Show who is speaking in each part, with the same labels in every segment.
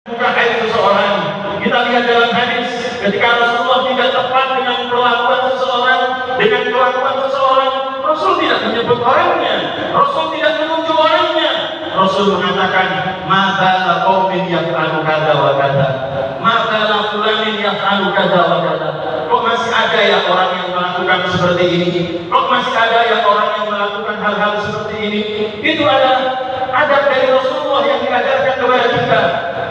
Speaker 1: bukan aib seseorang. Kita lihat dalam hadis ketika Rasulullah tidak tepat dengan perlakuan seseorang, dengan kelakuan seseorang, Rasul tidak menyebut orangnya, Rasul tidak menunjuk orangnya. Rasul mengatakan, "Maka qaumin yaf'alu kadza wa kadza. Maka fulanin yaf'alu kadza wa kadza." Kok masih ada ya orang yang melakukan seperti ini? Kok masih ada ya orang yang melakukan hal-hal seperti ini? Itu adalah adab dari Rasulullah yang diajarkan kepada kita.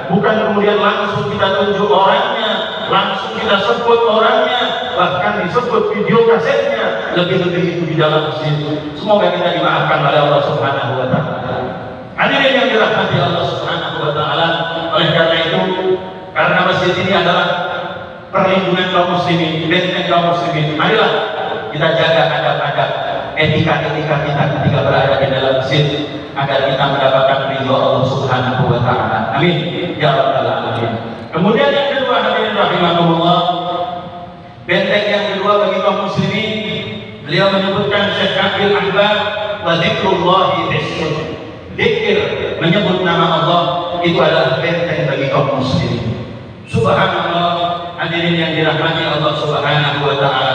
Speaker 1: Bukan kemudian langsung kita tunjuk orangnya, langsung kita sebut orangnya, bahkan disebut video kasetnya, lebih-lebih itu di dalam masjid. Semoga kita dimaafkan oleh Allah Subhanahu wa taala. Hadirin yang dirahmati Allah Subhanahu wa taala, oleh karena itu, karena masjid ini adalah perlindungan kaum muslimin, benteng kaum muslimin, marilah kita jaga adab-adab, etika-etika kita ketika berada di dalam masjid, agar kita mendapatkan ridho Allah Subhanahu wa taala. Amin ya rabbal alamin. Kemudian yang kedua, hadirin rahimakumullah, benteng yang kedua bagi kaum muslimin, beliau menyebutkan Syekh Abdul Ahbab, wa dzikrullahi dzikr. Dzikir, menyebut nama Allah, itu adalah benteng bagi kaum muslimin. Subhanallah, hadirin yang dirahmati Allah Subhanahu wa taala.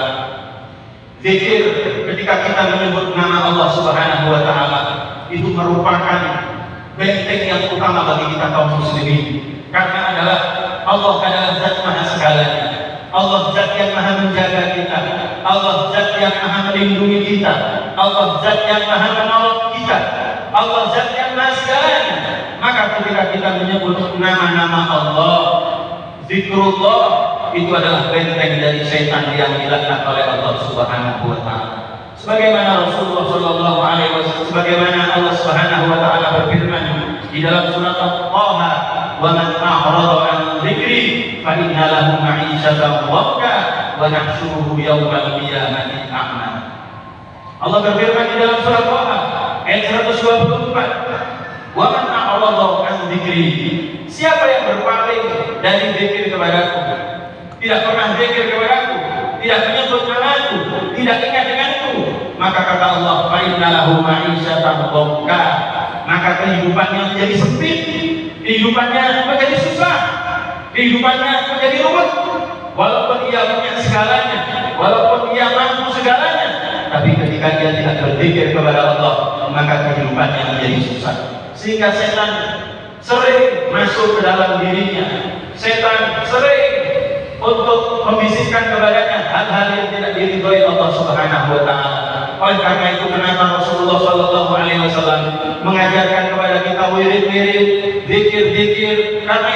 Speaker 1: Zikir, ketika kita menyebut nama Allah Subhanahu wa taala, itu merupakan benteng yang utama bagi kita kaum muslimin. Karena Allah adalah zat maha segalanya. Allah zat yang maha menjaga kita. Allah zat yang maha melindungi kita. Allah zat yang maha menolong kita. Allah zat yang maha segalanya. Maka ketika kita menyebut nama-nama Allah, zikrullah, itu adalah benteng dari syaitan yang dilaknat oleh Allah Subhanahu wa taala. Sebagaimana Rasulullah sallallahu alaihi wasallam, sebagaimana Allah Subhanahu wa taala berfirman di dalam surat Al-Taha, "Wa man a'rada 'an dzikri fa inna lahu ma'isyatan dhanka wa nahsyuruhu yawmal qiyamati a'ma." Allah berfirman di dalam surat Al-Taha ayat 124, "Wa man a'rada 'an dzikri." Siapa yang berpaling dari zikir kepadaku, tidak pernah zikir kepadaku, tidak menyebut namaku, tidak ingat denganku, maka kata Allah, fa inna lahu ma'isyatan dhanka, maka kehidupannya menjadi sempit, kehidupannya menjadi susah, kehidupannya menjadi rumit. Walaupun ia punya segalanya, walaupun ia mampu segalanya, tapi ketika dia tidak berzikir kepada Allah, maka kehidupannya menjadi susah. Sehingga setan sering masuk ke dalam dirinya, setan sering untuk membisikkan kepadanya hal-hal yang tidak diridhoi Allah Subhanahu wa taala. Oleh karena itu, kenapa Rasulullah sallallahu alaihi wasallam mengajarkan kepada kita wirid-wirid, zikir-zikir, karena